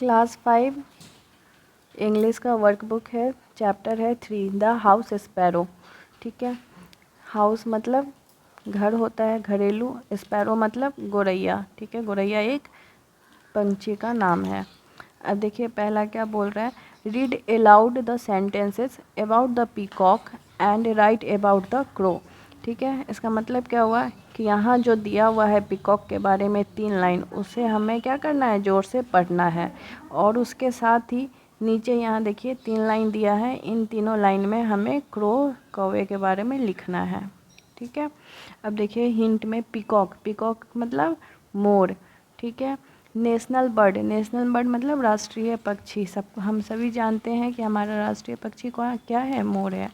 Class 5 English का workbook है, chapter है 3 द हाउस स्पैरो। ठीक है, हाउस मतलब घर होता है, घरेलू। स्पैरो मतलब गोरैया। ठीक है, गोरैया एक पंछी का नाम है। अब देखिए पहला क्या बोल रहा है, read allowed the sentences about the peacock and right about the crow. ठीक है, इसका मतलब क्या हुआ कि यहाँ जो दिया हुआ है पीकॉक के बारे में 3 लाइन, उसे हमें क्या करना है, ज़ोर से पढ़ना है। और उसके साथ ही नीचे यहाँ देखिए 3 लाइन दिया है, इन तीनों लाइन में हमें क्रो कौवे के बारे में लिखना है। ठीक है, अब देखिए हिंट में पीकॉक, पीकॉक मतलब मोर। ठीक है, नेशनल बर्ड, नेशनल बर्ड मतलब राष्ट्रीय पक्षी। सब हम सभी जानते हैं कि हमारा राष्ट्रीय पक्षी कौन क्या है, मोर है।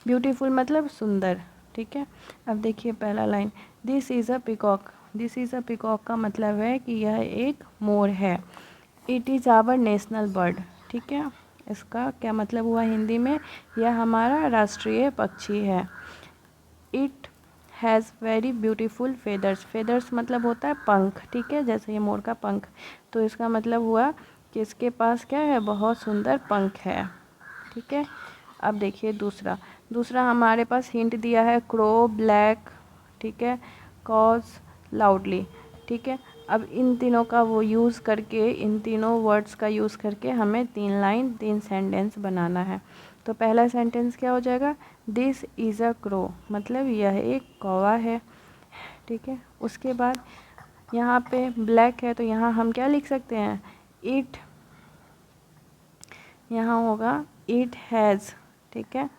ब्यूटीफुल मतलब सुंदर। ठीक है, अब देखिए पहला line, this is a peacock. This is a peacock का मतलब है कि यह एक मोर है। It is our national bird. ठीक है, इसका क्या मतलब हुआ हिंदी में, यह हमारा राष्ट्रीय पक्षी है। It has very beautiful feathers, feathers मतलब होता है पंख। ठीक है, जैसे ये मोर का पंख, तो इसका मतलब हुआ कि इसके पास क्या है, बहुत सुंदर पंख है। ठीक है, अब देखिए दूसरा, दूसरा हमारे पास हिंट दिया है क्रो, ब्लैक। ठीक है, कॉज, लाउडली। ठीक है, अब इन तीनों का वो यूज़ करके, इन तीनों वर्ड्स का यूज़ करके हमें 3 लाइन 3 सेंटेंस बनाना है। तो पहला सेंटेंस क्या हो जाएगा, दिस इज़ अ क्रो, मतलब यह एक कौवा है। ठीक है, उसके बाद यहाँ पे ब्लैक है, तो यहाँ हम क्या लिख सकते हैं, इट, यहाँ होगा इट हैज़। ठीक है,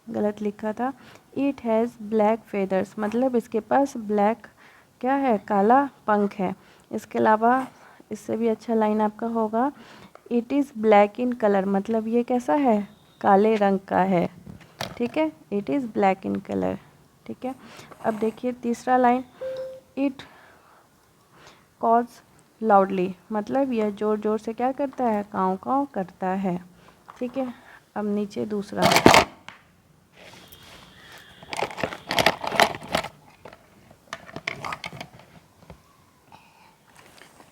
गलत लिखा था, इट हैज़ ब्लैक फेदर्स, मतलब इसके पास ब्लैक क्या है, काला पंख है। इसके अलावा इससे भी अच्छा लाइन आपका होगा, it is black in colour, मतलब ये कैसा है, काले रंग का है। ठीक है, it is black in colour. ठीक है, अब देखिए तीसरा लाइन, इट कॉज लाउडली, मतलब यह ज़ोर ज़ोर से क्या करता है, काँव काँव करता है। ठीक है, अब नीचे दूसरा,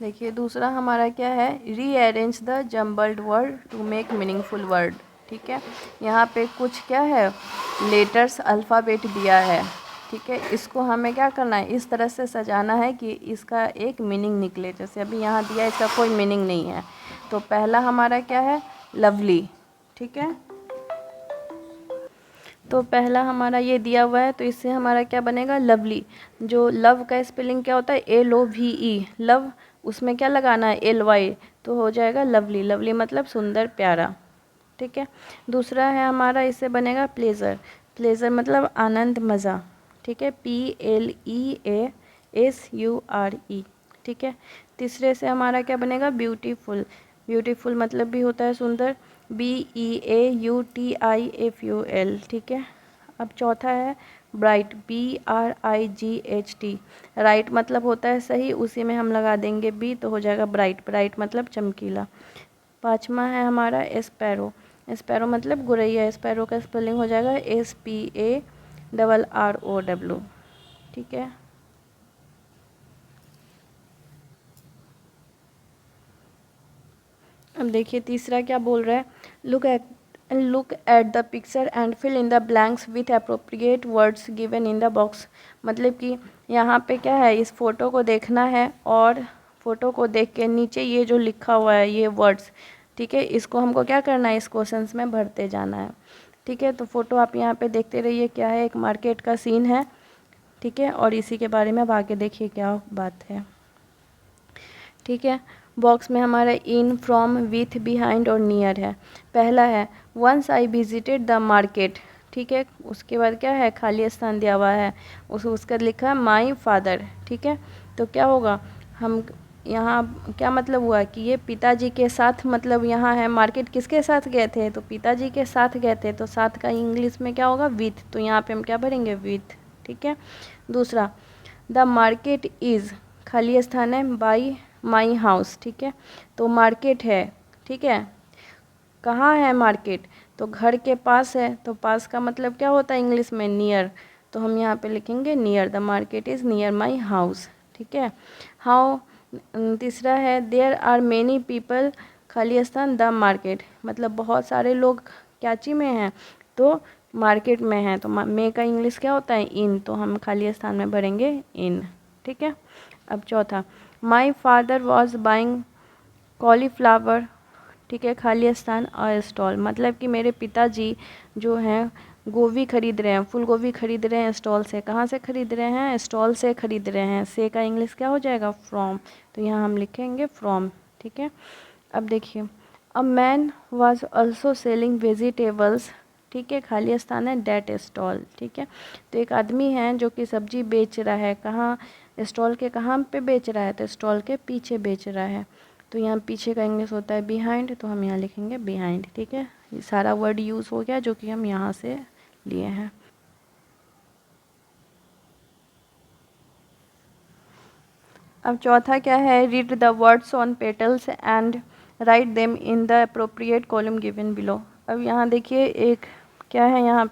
देखिए दूसरा हमारा क्या है, rearrange the jumbled word to make meaningful word. ठीक है, यहाँ पे कुछ क्या है, लेटर्स अल्फ़ाबेट दिया है। ठीक है, इसको हमें क्या करना है, इस तरह से सजाना है कि इसका एक मीनिंग निकले। जैसे अभी यहाँ दिया, इसका कोई मीनिंग नहीं है। तो पहला हमारा क्या है, लवली। ठीक है, तो पहला हमारा ये दिया हुआ है, तो इससे हमारा क्या बनेगा, लवली। जो लव का स्पेलिंग क्या होता है, LOVE, लव, उसमें क्या लगाना है, LY, तो हो जाएगा लवली। लवली मतलब सुंदर, प्यारा। ठीक है, दूसरा है हमारा, इससे बनेगा प्लेज़र। प्लेज़र मतलब आनंद, मज़ा। ठीक है, PLEASURE। ठीक है, तीसरे से हमारा क्या बनेगा, ब्यूटीफुल। ब्यूटीफुल मतलब भी होता है सुंदर, BEAUTIFUL। ठीक है, अब चौथा है ब्राइट, BRIGHT। राइट मतलब होता है सही, उसी में हम लगा देंगे बी, तो हो जाएगा ब्राइट। ब्राइट मतलब चमकीला। पाँचवा है हमारा स्पैरो। स्पैरो मतलब गोरैया। स्पैरो का स्पेलिंग हो जाएगा SPARROW। ठीक है, अब देखिए तीसरा क्या बोल रहा है, look at the picture and fill in the blanks with appropriate words given in the box. मतलब कि यहाँ पे क्या है, इस फोटो को देखना है और फोटो को देख के नीचे ये जो लिखा हुआ है ये वर्ड्स, ठीक है, इसको हमको क्या करना है, इस क्वेश्चंस में भरते जाना है। ठीक है, तो फोटो आप यहाँ पे देखते रहिए, क्या है, एक मार्केट का सीन है। ठीक है, और इसी के बारे में अब आगे देखिए क्या बात है। ठीक है, बॉक्स में हमारा इन, फ्रॉम, विथ, बिहाइंड और नियर है। पहला है once I visited the market. ठीक है, उसके बाद क्या है, खाली स्थान दिया हुआ है, उसका लिखा है माई फादर। ठीक है, तो क्या होगा, हम यहाँ क्या मतलब हुआ कि ये पिताजी के साथ, मतलब यहाँ है मार्केट किसके साथ गए थे, तो पिताजी के साथ गए थे, तो साथ का इंग्लिश में क्या होगा, विथ, तो यहाँ पे हम क्या भरेंगे, विथ। ठीक है, दूसरा, द मार्केट इज़, खाली स्थान है, बाई माई हाउस। ठीक है, तो मार्केट है, ठीक है, कहाँ है मार्केट, तो घर के पास है, तो पास का मतलब क्या होता है इंग्लिश में, नियर, तो हम यहाँ पे लिखेंगे near, the market is near my house. ठीक है, हाउ, तीसरा है देयर आर मेनी पीपल खाली स्थान द मार्केट, मतलब बहुत सारे लोग क्याची में हैं तो मार्केट में हैं, तो मे का इंग्लिश क्या होता है? इन, तो हम खाली स्थान में भरेंगे इन। ठीक है। अब चौथा, my father was buying cauliflower, ठीक है, खाली स्थान और स्टॉल, मतलब कि मेरे पिताजी जो हैं गोभी खरीद रहे हैं, फूल गोभी खरीद रहे हैं स्टॉल से। कहाँ से खरीद रहे हैं? स्टॉल से खरीद रहे हैं। से का इंग्लिश क्या हो जाएगा? फ्रॉम, तो यहाँ हम लिखेंगे फ्रॉम। ठीक है। अब देखिए, a man was also selling vegetables, ठीक है, खाली स्थान है डेट स्टॉल। ठीक है। तो एक आदमी है जो कि सब्जी बेच रहा है, कहाँ? स्टॉल के कहाँ पे बेच रहा है? तो स्टॉल के पीछे बेच रहा है। तो यहाँ पीछे का इंग्लिश होता है बिहाइंड, तो हम यहाँ लिखेंगे बिहाइंड। ठीक है। ये सारा वर्ड यूज़ हो गया जो कि हम यहाँ से लिए हैं। अब चौथा क्या है? Read the words on petals and write them in the appropriate column given below. अब यहाँ देखिए एक क्या है, यहाँ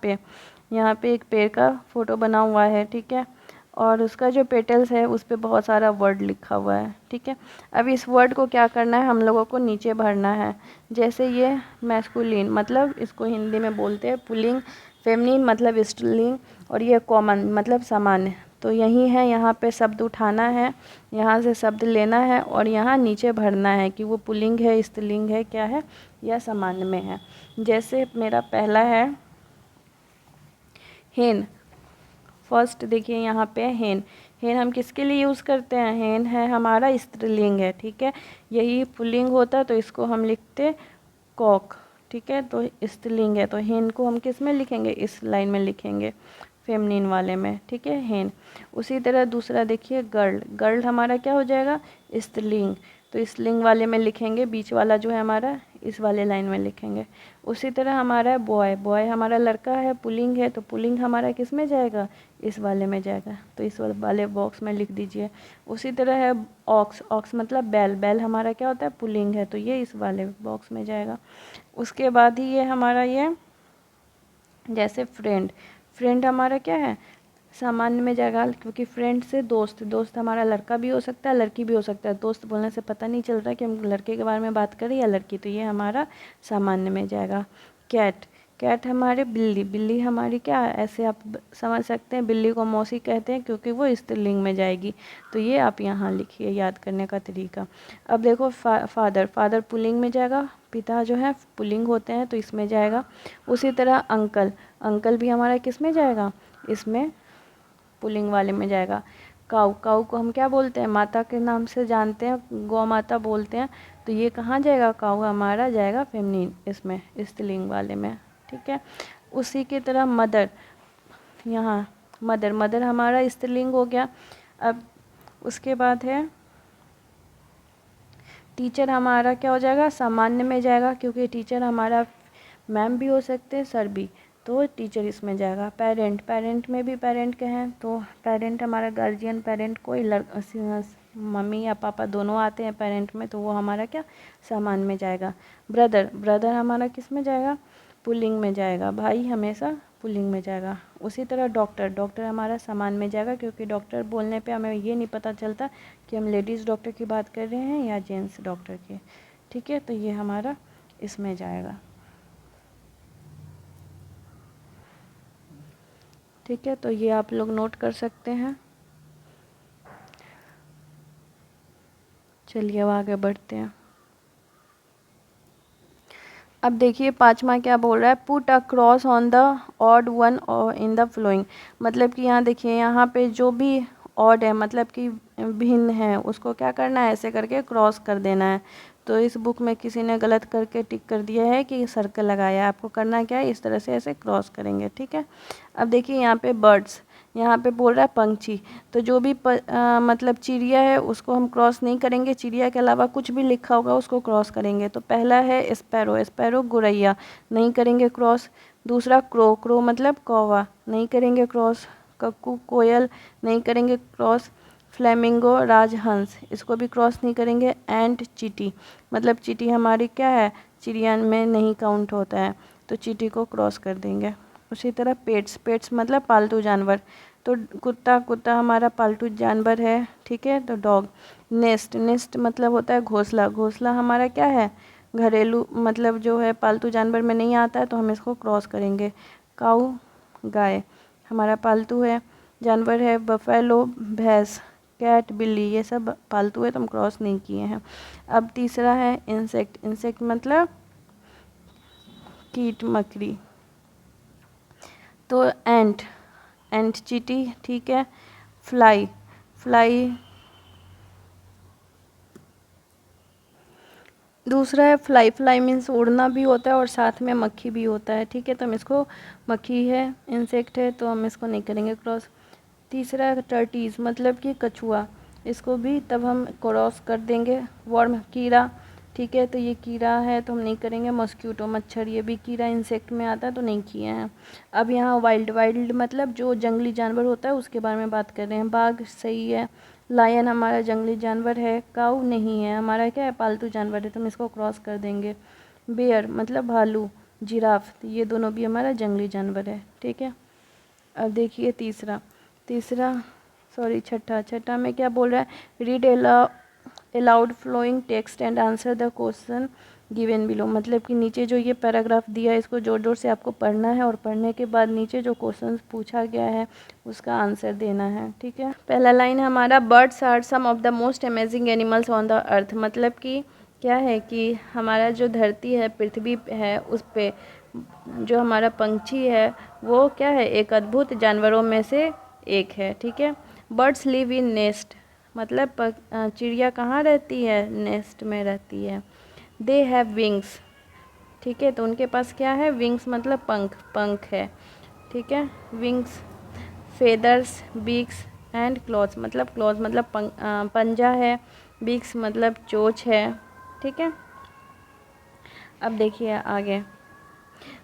पे एक पेड़ का फोटो बना हुआ है। ठीक है। और उसका जो पेटल्स है उस पर बहुत सारा वर्ड लिखा हुआ है। ठीक है। अब इस वर्ड को क्या करना है? हम लोगों को नीचे भरना है। जैसे ये मैस्कुलिन, मतलब इसको हिंदी में बोलते हैं पुल्लिंग, फेमिनिन मतलब स्त्रीलिंग, और ये कॉमन मतलब सामान्य। तो यही है, यहाँ पे शब्द उठाना है, यहाँ से शब्द लेना है और यहाँ नीचे भरना है कि वो पुल्लिंग है, स्त्रीलिंग है, क्या है, या सामान्य में है। जैसे मेरा पहला है हेन। फर्स्ट देखिए यहाँ पे हेन, हेन हम किसके लिए यूज़ करते हैं? हेन है हमारा स्त्रीलिंग है। ठीक है। यही पुल्लिंग होता तो इसको हम लिखते कॉक। ठीक है। तो स्त्रीलिंग है, तो हेन को हम किस में लिखेंगे? इस लाइन में लिखेंगे, फेमनिन वाले में। ठीक है, हेन। उसी तरह दूसरा देखिए गर्ल, गर्ल हमारा क्या हो जाएगा? स्त्रीलिंग, तो स्त्रीलिंग वाले में लिखेंगे, बीच वाला जो है हमारा इस वाले लाइन में लिखेंगे। उसी तरह हमारा है बॉय, बॉय हमारा लड़का है, पुल्लिंग है, तो पुल्लिंग हमारा किस में जाएगा? इस वाले में जाएगा, तो इस वाले बॉक्स में लिख दीजिए। उसी तरह है ऑक्स, ऑक्स मतलब बैल, बैल हमारा क्या होता है? पुल्लिंग है, तो ये इस वाले बॉक्स में जाएगा। उसके बाद ही ये हमारा ये जैसे फ्रेंड, फ्रेंड हमारा क्या है? सामान्य में जाएगा, क्योंकि फ्रेंड से दोस्त, दोस्त हमारा लड़का भी हो सकता है, लड़की भी हो सकता है। दोस्त बोलने से पता नहीं चल रहा कि हम लड़के के बारे में बात करें या लड़की, तो ये हमारा सामान्य में जाएगा। कैट, कैट हमारे बिल्ली, बिल्ली हमारी क्या है? ऐसे आप समझ सकते हैं, बिल्ली को मौसी कहते हैं क्योंकि वो स्त्रीलिंग में जाएगी, तो ये आप यहाँ लिखिए, याद करने का तरीका। अब देखो फादर, फादर पुल्लिंग में जाएगा, पिता जो है पुल्लिंग होते हैं तो इसमें जाएगा। उसी तरह अंकल, अंकल भी हमारा किस में जाएगा? इसमें पुल्लिंग वाले में जाएगा। काऊ, काऊ को हम क्या बोलते हैं? माता के नाम से जानते हैं, गौ माता बोलते हैं, तो ये कहाँ जाएगा? काऊ हमारा जाएगा फेमनिन, इसमें स्त्रीलिंग वाले में। ठीक है। उसी की तरह मदर, यहाँ मदर, मदर हमारा स्त्रीलिंग हो गया। अब उसके बाद है टीचर, हमारा क्या हो जाएगा? सामान्य में जाएगा, क्योंकि टीचर हमारा मैम भी हो सकते हैं, सर भी, तो टीचर इसमें जाएगा। पेरेंट, पेरेंट में भी पेरेंट के हैं, तो पेरेंट हमारा गार्जियन, पेरेंट कोई मम्मी या पापा दोनों आते हैं पेरेंट में, तो वो हमारा क्या? सामान्य में जाएगा। ब्रदर, ब्रदर हमारा किस में जाएगा? पुल्लिंग में जाएगा। भाई हमेशा पुल्लिंग में जाएगा। उसी तरह डॉक्टर, डॉक्टर हमारा सामान्य में जाएगा, क्योंकि डॉक्टर बोलने पे हमें ये नहीं पता चलता कि हम लेडीज़ डॉक्टर की बात कर रहे हैं या जेंट्स डॉक्टर की। ठीक है, तो ये हमारा इसमें जाएगा। ठीक है, तो ये आप लोग नोट कर सकते हैं। चलिए अब आगे बढ़ते हैं। अब देखिए पाँचवा क्या बोल रहा है? Put a cross on the odd one in the flowing, मतलब कि यहाँ देखिए, यहाँ पे जो भी ऑड है मतलब कि भिन्न है, उसको क्या करना है? ऐसे करके क्रॉस कर देना है। तो इस बुक में किसी ने गलत करके टिक कर दिया है कि सर्कल लगाया है, आपको करना क्या है? इस तरह से ऐसे क्रॉस करेंगे। ठीक है। अब देखिए यहाँ पे बर्ड्स, यहाँ पे बोल रहा है पंछी, तो जो भी मतलब चिड़िया है उसको हम क्रॉस नहीं करेंगे, चिड़िया के अलावा कुछ भी लिखा होगा उसको क्रॉस करेंगे। तो पहला है स्पैरो, स्पैरो गुरैया, नहीं करेंगे क्रॉस। दूसरा क्रो, क्रो मतलब कौवा, नहीं करेंगे क्रॉस। कक्कू कोयल, नहीं करेंगे क्रॉस। फ्लेमिंगो राजहंस, इसको भी क्रॉस नहीं करेंगे। एंड चीटी, मतलब चीटी हमारी क्या है? चिड़िया में नहीं काउंट होता है, तो चीटी को क्रॉस कर देंगे। उसी तरह पेट्स, पेट्स मतलब पालतू जानवर, तो कुत्ता, कुत्ता हमारा पालतू जानवर है। ठीक है, तो डॉग। नेस्ट, नेस्ट मतलब होता है घोंसला, घोंसला हमारा क्या है? घरेलू मतलब जो है पालतू जानवर में नहीं आता है तो हम इसको क्रॉस करेंगे। काऊ गाय हमारा पालतू है, जानवर है। बफेलो भैंस, कैट बिल्ली, ये सब पालतू है तो हम क्रॉस नहीं किए हैं। अब तीसरा है इंसेक्ट। इंसेक्ट मतलब कीट मकड़ी। तो एंट, एंट चींटी, ठीक है। फ्लाई, फ्लाई दूसरा है फ्लाई। फ्लाई मीन्स उड़ना भी होता है और साथ में मक्खी भी होता है, ठीक है। तो हम इसको, मक्खी है, इंसेक्ट है तो हम इसको नहीं करेंगे क्रॉस। तीसरा है टर्टीज मतलब कि कछुआ, इसको भी तब हम क्रॉस कर देंगे। वर्म कीड़ा, ठीक है, तो ये कीड़ा है तो हम नहीं करेंगे। मॉस्क्यूटो मच्छर, ये भी कीड़ा इंसेक्ट में आता है तो नहीं किए हैं। अब यहाँ वाइल्ड, वाइल्ड मतलब जो जंगली जानवर होता है उसके बारे में बात कर रहे हैं। बाघ सही है। लायन हमारा जंगली जानवर है। काऊ नहीं है, हमारा क्या है पालतू जानवर है तो हम इसको क्रॉस कर देंगे। बेयर मतलब भालू। जिराफ, ये दोनों भी हमारा जंगली जानवर है, ठीक है। अब देखिए तीसरा, तीसरा सॉरी छठा, छठा में क्या बोल रहा है, read aloud flowing text and answer the question given below. मतलब कि नीचे जो ये पैराग्राफ दिया है इसको जोर जोर से आपको पढ़ना है और पढ़ने के बाद नीचे जो क्वेश्चन पूछा गया है उसका आंसर देना है, ठीक है। पहला लाइन है हमारा, birds are some of the most amazing animals on the earth. मतलब कि क्या है कि हमारा जो धरती है, पृथ्वी है, उस पे जो हमारा पंछी है वो क्या है, एक अद्भुत जानवरों में से एक है, ठीक है। बर्ड्स लिव इन नेस्ट मतलब चिड़िया कहाँ रहती है, नेस्ट में रहती है। दे हैव विंग्स, ठीक है, तो उनके पास क्या है, विंग्स मतलब पंख, पंख है, ठीक है। Wings, feathers, beaks and clause मतलब क्लॉज मतलब पंजा है। बीक्स मतलब चोंच है, ठीक है। अब देखिए आगे,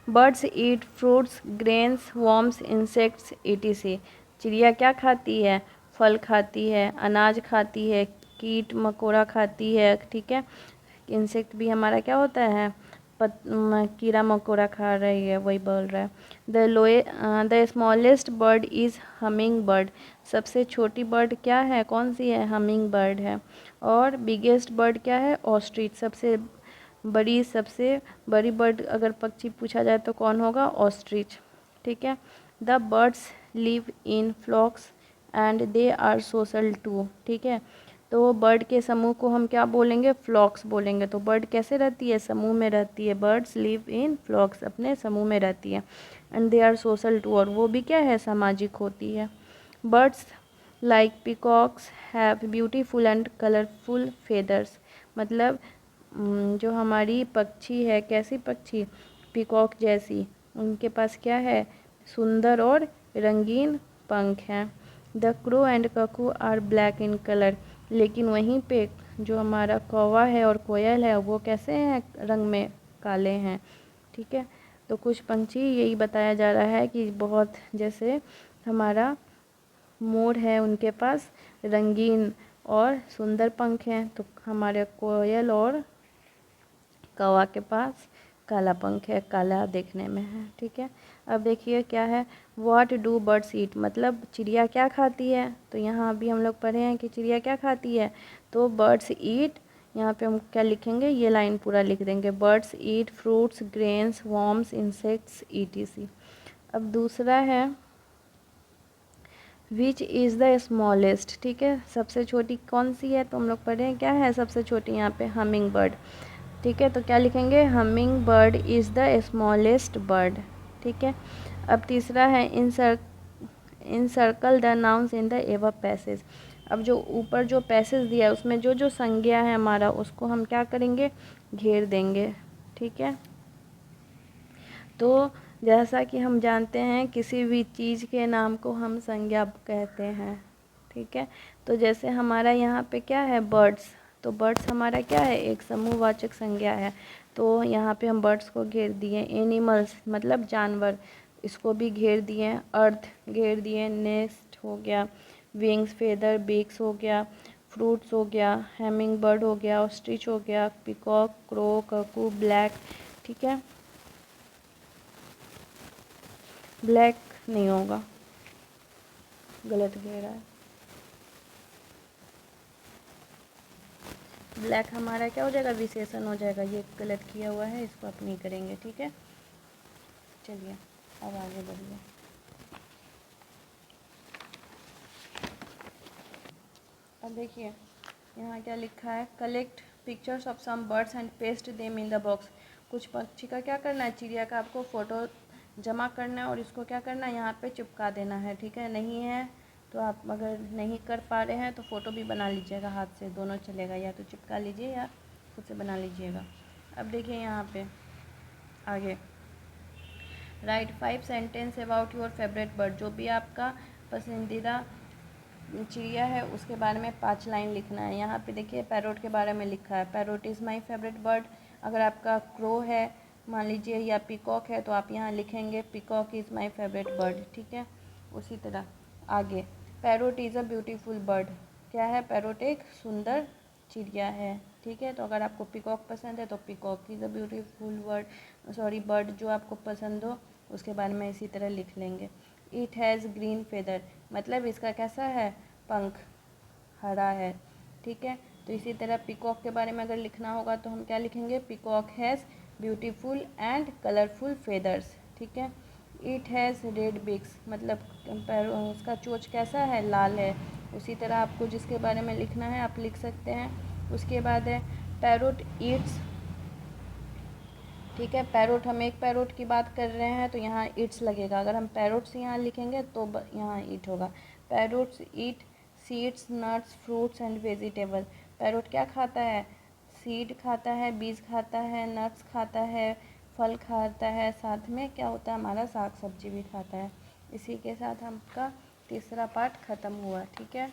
बर्ड्स ईट fruits, grains, worms, insects etc। चिड़िया क्या खाती है, फल खाती है, अनाज खाती है, कीट मकोड़ा खाती है, ठीक है। इंसेक्ट भी हमारा क्या होता है, कीड़ा मकोड़ा खा रही है, वही बोल रहा है। The smallest bird is humming bird. सबसे छोटी बर्ड क्या है, कौन सी है, हमिंग बर्ड है। और बिगेस्ट बर्ड क्या है, ऑस्ट्रिच। सबसे बड़ी बर्ड अगर पक्षी पूछा जाए तो कौन होगा, ऑस्ट्रिच, ठीक है। The birds live in flocks and they are social too, ठीक है। तो बर्ड के समूह को हम क्या बोलेंगे, फ्लॉक्स बोलेंगे। तो बर्ड कैसे रहती है, समूह में रहती है। बर्ड्स लिव इन फ्लॉक्स अपने समूह में रहती है। And they are social too, और वो भी क्या है, सामाजिक होती है। Birds like peacocks have beautiful and colourful feathers. मतलब जो हमारी पक्षी है, कैसी पक्षी, पिकॉक जैसी, उनके पास क्या है, सुंदर और रंगीन पंख हैं। The crow and cuckoo are black in colour. लेकिन वहीं पे जो हमारा कौवा है और कोयल है वो कैसे हैं, रंग में काले हैं, ठीक है। तो कुछ पंछी यही बताया जा रहा है कि बहुत, जैसे हमारा मोर है उनके पास रंगीन और सुंदर पंख हैं, तो हमारे कोयल और कौवा के पास काला पंख है, काला देखने में है, ठीक है। अब देखिए क्या है, व्हाट डू बर्ड्स ईट मतलब चिड़िया क्या खाती है। तो यहाँ अभी हम लोग पढ़े हैं कि चिड़िया क्या खाती है, तो बर्ड्स ईट, यहाँ पे हम क्या लिखेंगे, ये लाइन पूरा लिख देंगे, बर्ड्स ईट fruits, grains, worms, insects etc। अब दूसरा है, विच इज़ द स्मॉलेस्ट, ठीक है, सबसे छोटी कौन सी है। तो हम लोग पढ़े हैं क्या है सबसे छोटी, यहाँ पे हमिंग बर्ड, ठीक है। तो क्या लिखेंगे, humming bird is the smallest bird, ठीक है। अब तीसरा है, encircle the nouns in the above passage. अब जो ऊपर जो पैसेज दिया है उसमें जो जो संज्ञा है हमारा उसको हम क्या करेंगे, घेर देंगे, ठीक है। तो जैसा कि हम जानते हैं किसी भी चीज़ के नाम को हम संज्ञा कहते हैं, ठीक है। तो जैसे हमारा यहाँ पे क्या है, बर्ड्स, तो बर्ड्स हमारा क्या है, एक समूहवाचक संज्ञा है। तो यहाँ पे हम बर्ड्स को घेर दिए। एनिमल्स मतलब जानवर, इसको भी घेर दिए। अर्थ घेर दिए। नेस्ट हो गया। विंग्स, फेदर, बीक्स हो गया। फ्रूट्स हो गया। हैमिंग बर्ड हो गया। ऑस्ट्रिच हो गया। पिकॉक, क्रो, ककू, ब्लैक, ठीक है। ब्लैक नहीं होगा, गलत घेरा है। ब्लैक हमारा क्या हो जाएगा, विशेषण हो जाएगा। ये गलत किया हुआ है, इसको आप नहीं करेंगे, ठीक है। चलिए अब आगे बढ़िए। अब देखिए यहाँ क्या लिखा है, collect pictures of some birds and paste them in the box. कुछ पक्षी का क्या करना है, चिड़िया का आपको फ़ोटो जमा करना है और इसको क्या करना है, यहाँ पे चिपका देना है, ठीक है। नहीं है तो आप अगर नहीं कर पा रहे हैं तो फ़ोटो भी बना लीजिएगा, हाथ से दोनों चलेगा, या तो चिपका लीजिए या खुद से बना लीजिएगा। अब देखिए यहाँ पे आगे, right 5 sentence about your favourite bird. जो भी आपका पसंदीदा चिड़िया है उसके बारे में 5 लाइन लिखना है। यहाँ पे देखिए पैरोट के बारे में लिखा है, parrot is my favourite bird. अगर आपका क्रो है मान लीजिए या पीकॉक है तो आप यहाँ लिखेंगे peacock is my favourite bird, ठीक है। उसी तरह आगे, parrot is a beautiful bird. क्या है, पैरोट एक सुंदर चिड़िया है, ठीक है। तो अगर आपको पीकॉक पसंद है तो peacock is a beautiful bird जो आपको पसंद हो उसके बारे में इसी तरह लिख लेंगे। इट हैज़ ग्रीन फेदर, मतलब इसका कैसा है, पंख हरा है, ठीक है। तो इसी तरह पीकॉक के बारे में अगर लिखना होगा तो हम क्या लिखेंगे, peacock has beautiful and colourful feathers, ठीक है। इट हैज़ रेड बिग्स, मतलब उसका चोंच कैसा है, लाल है। उसी तरह आपको जिसके बारे में लिखना है आप लिख सकते हैं। उसके बाद है पैरोट ईट्स, ठीक है। पैरोट, हम एक पैरोट की बात कर रहे हैं तो यहाँ ईट्स लगेगा। अगर हम पैरोट्स यहाँ लिखेंगे तो यहाँ ईट होगा। Parrots eat seeds nuts fruits and vegetable. Parrot क्या खाता है, सीड खाता है, बीज खाता है, नट्स खाता है, फल खाता है, साथ में क्या होता है हमारा साग सब्जी भी खाता है। इसी के साथ आपका तीसरा पार्ट ख़त्म हुआ, ठीक है।